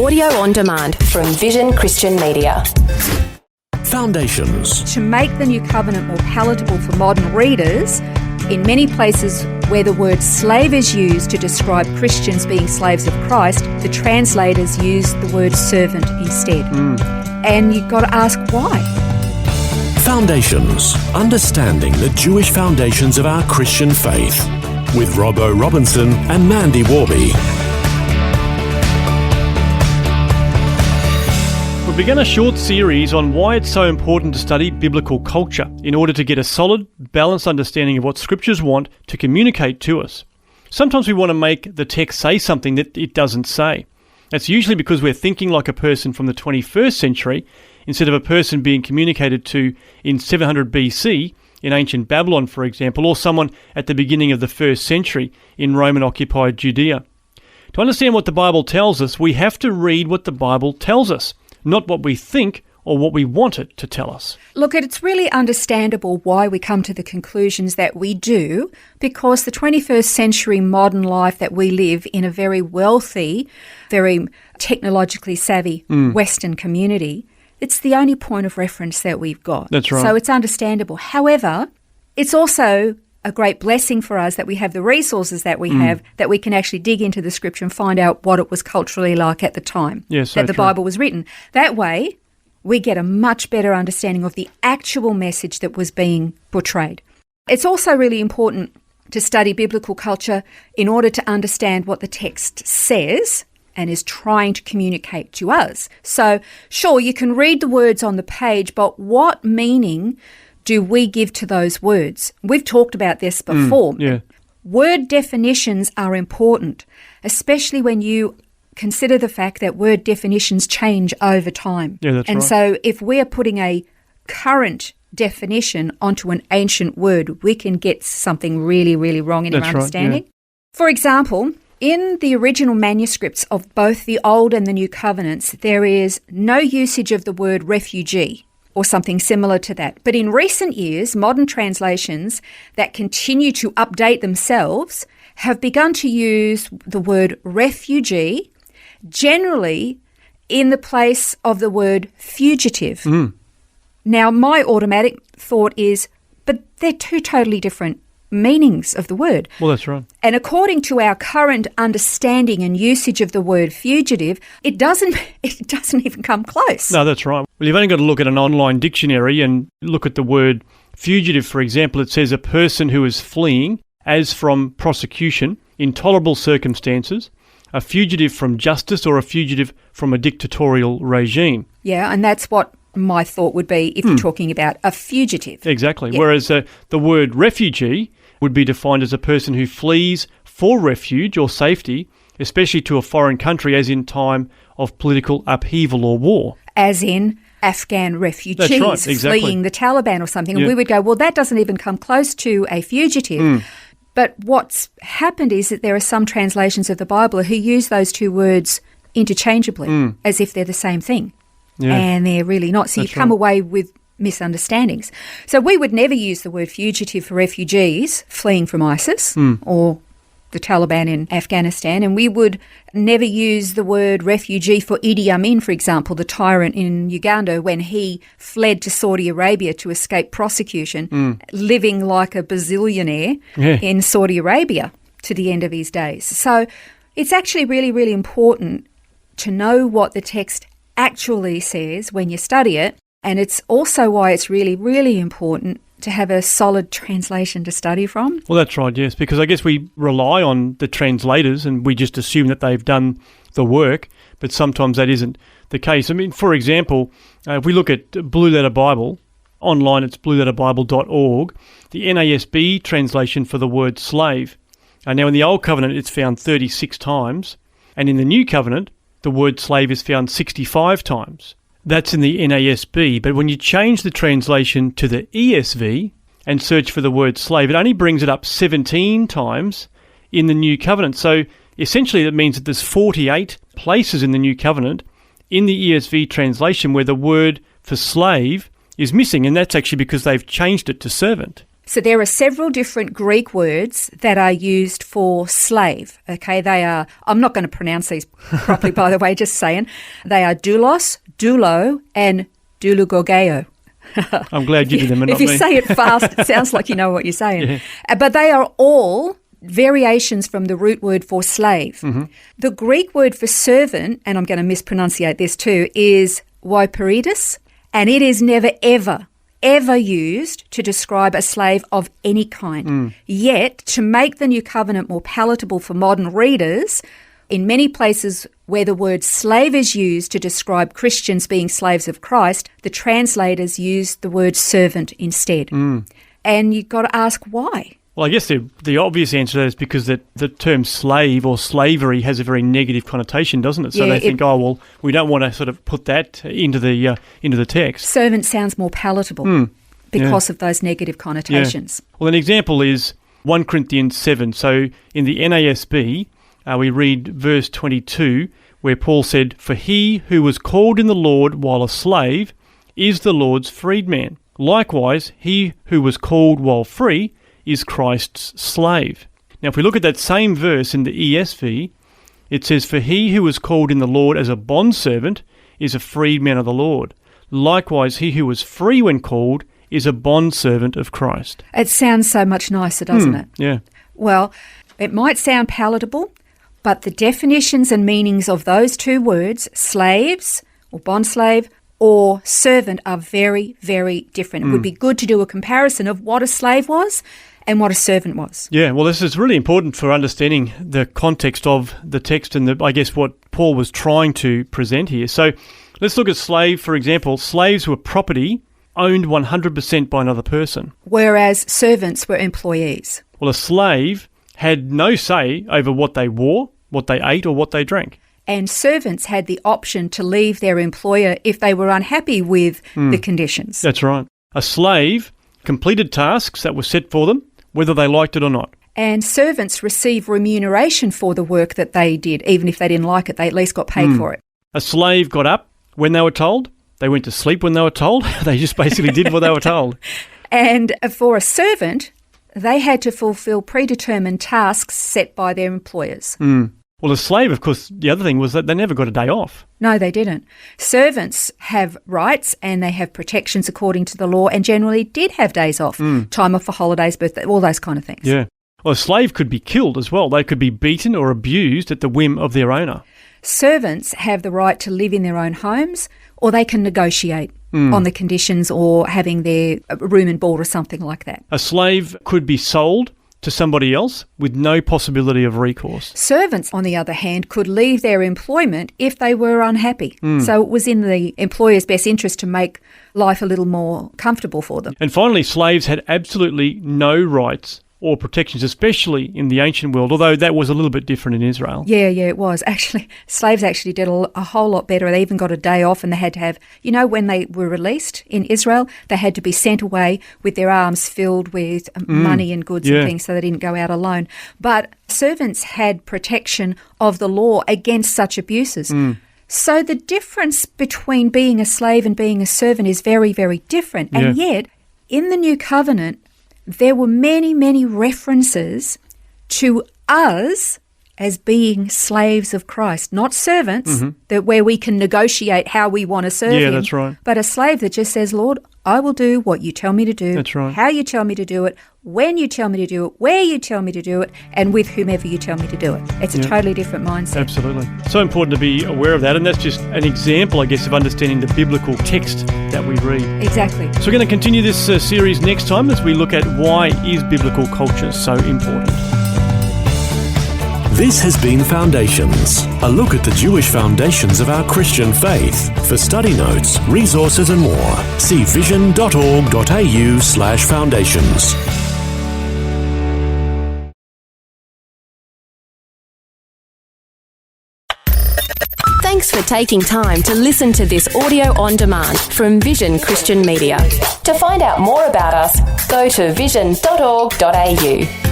Audio on demand from Vision Christian Media. Foundations. To make the New Covenant more palatable for modern readers, in many places where the word slave is used to describe Christians being slaves of Christ, the translators use the word servant instead. And you've got to ask why. Foundations. Understanding the Jewish foundations of our Christian faith. With Robbo Robinson and Mandy Warby. We began a short series on why it's so important to study biblical culture in order to get a solid, balanced understanding of what scriptures want to communicate to us. Sometimes we want to make the text say something that it doesn't say. That's usually because we're thinking like a person from the 21st century instead of a person being communicated to in 700 BC in ancient Babylon, for example, or someone at the beginning of the 1st century in Roman-occupied Judea. To understand what the Bible tells us, we have to read what the Bible tells us, not what we think or what we want it to tell us. Look, it's really understandable why we come to the conclusions that we do, because the 21st century modern life that we live in a very wealthy, very technologically savvy Western community, it's the only point of reference that we've got. That's right. So it's understandable. However, it's also a great blessing for us that we have the resources that we have, that we can actually dig into the scripture and find out what it was culturally like at the time that the Bible was written. That way, we get a much better understanding of the actual message that was being portrayed. It's also really important to study biblical culture in order to understand what the text says and is trying to communicate to us. So, sure, you can read the words on the page, but what meaning do we give to those words? We've talked about this before. Word definitions are important, especially when you consider the fact that word definitions change over time. And so if we're putting a current definition onto an ancient word, we can get something really, really wrong in our understanding. For example, in the original manuscripts of both the Old and the New Covenants, there is no usage of the word refugee or something similar to that. But in recent years, modern translations that continue to update themselves have begun to use the word refugee generally in the place of the word fugitive. Now, my automatic thought is, but they're two totally different meanings of the word. Well, that's right. And according to our current understanding and usage of the word fugitive, it doesn't even come close. No, that's right. Well, you've only got to look at an online dictionary and look at the word fugitive, for example. It says a person who is fleeing as from prosecution, intolerable circumstances, a fugitive from justice, or a fugitive from a dictatorial regime. Yeah, and that's what my thought would be if you're talking about a fugitive. Exactly. Yeah. Whereas the word refugee would be defined as a person who flees for refuge or safety, especially to a foreign country, as in time of political upheaval or war. As in Afghan refugees fleeing the Taliban or something. And we would go, well, that doesn't even come close to a fugitive. But what's happened is that there are some translations of the Bible who use those two words interchangeably, as if they're the same thing. And they're really not. So you come away with misunderstandings. So we would never use the word fugitive for refugees fleeing from ISIS or the Taliban in Afghanistan, and we would never use the word refugee for Idi Amin, for example, the tyrant in Uganda, when he fled to Saudi Arabia to escape prosecution, living like a bazillionaire in Saudi Arabia to the end of his days. So it's actually really, really important to know what the text actually says when you study it, and it's also why it's really, really important to have a solid translation to study from. Well, that's right, yes, because I guess we rely on the translators and we just assume that they've done the work, but sometimes that isn't the case. I mean, for example, if we look at Blue Letter Bible, online it's blueletterbible.org, the NASB translation for the word slave. Now, in the Old Covenant, it's found 36 times, and in the New Covenant, the word slave is found 65 times. That's in the NASB, but when you change the translation to the ESV and search for the word slave, it only brings it up 17 times in the New Covenant. So essentially that means that there's 48 places in the New Covenant in the ESV translation where the word for slave is missing, and that's actually because they've changed it to servant. So there are several different Greek words that are used for slave. Okay, they are, I'm not going to pronounce these properly, by the way, just saying. They are doulos, doulo, and doulogogeo. I'm glad you did them and not me. If you say it fast, it sounds like you know what you're saying. Yeah. But they are all variations from the root word for slave. Mm-hmm. The Greek word for servant, and I'm going to mispronunciate this too, is woiperidis, and it is never, ever used to describe a slave of any kind. Yet, to make the New Covenant more palatable for modern readers, in many places where the word slave is used to describe Christians being slaves of Christ, the translators use the word servant instead. And you've got to ask why. Well, I guess the obvious answer to that is because the term slave or slavery has a very negative connotation, doesn't it? So they think, we don't want to sort of put that into the text. Servant sounds more palatable because of those negative connotations. Yeah. Well, an example is 1 Corinthians 7. So in the NASB, we read verse 22, where Paul said, "For he who was called in the Lord while a slave is the Lord's freedman. Likewise, he who was called while free is Christ's slave." Now, if we look at that same verse in the ESV, it says, "For he who was called in the Lord as a bondservant is a freedman of the Lord. Likewise, he who was free when called is a bondservant of Christ." It sounds so much nicer, doesn't it? Yeah. Well, it might sound palatable, but the definitions and meanings of those two words, slaves or bondslave or servant, are very, very different. It would be good to do a comparison of what a slave was and what a servant was. Yeah, well, this is really important for understanding the context of the text and I guess what Paul was trying to present here. So let's look at slave, for example. Slaves were property owned 100% by another person. Whereas servants were employees. Well, a slave had no say over what they wore, what they ate, or what they drank. And servants had the option to leave their employer if they were unhappy with the conditions. That's right. A slave completed tasks that were set for them, whether they liked it or not. And servants receive remuneration for the work that they did. Even if they didn't like it, they at least got paid for it. A slave got up when they were told. They went to sleep when they were told. They just basically did what they were told. And for a servant, they had to fulfill predetermined tasks set by their employers. Well, a slave, of course, the other thing was that they never got a day off. No, they didn't. Servants have rights and they have protections according to the law and generally did have days off, time off for holidays, birthday, all those kind of things. Yeah. Well, a slave could be killed as well. They could be beaten or abused at the whim of their owner. Servants have the right to live in their own homes or they can negotiate on the conditions or having their room and board or something like that. A slave could be sold to somebody else with no possibility of recourse. Servants, on the other hand, could leave their employment if they were unhappy. So it was in the employer's best interest to make life a little more comfortable for them. And finally, slaves had absolutely no rights or protections, especially in the ancient world, although that was a little bit different in Israel. Yeah, it was. Actually, slaves actually did a whole lot better. They even got a day off and they had to have, when they were released in Israel, they had to be sent away with their arms filled with money and goods and things so they didn't go out alone. But servants had protection of the law against such abuses. So the difference between being a slave and being a servant is very, very different. And yet, in the New Covenant, there were many, many references to us as being slaves of Christ, not servants, that where we can negotiate how we want to serve him. Yeah, that's right. But a slave that just says, Lord, I will do what you tell me to do, that's right, how you tell me to do it, when you tell me to do it, where you tell me to do it, and with whomever you tell me to do it. It's a totally different mindset. Absolutely. So important to be aware of that, and that's just an example, I guess, of understanding the biblical text that we read. Exactly. So we're going to continue this series next time as we look at why is biblical culture so important. This has been Foundations, a look at the Jewish foundations of our Christian faith. For study notes, resources and more, see vision.org.au/foundations. Thanks for taking time to listen to this audio on demand from Vision Christian Media. To find out more about us, go to vision.org.au.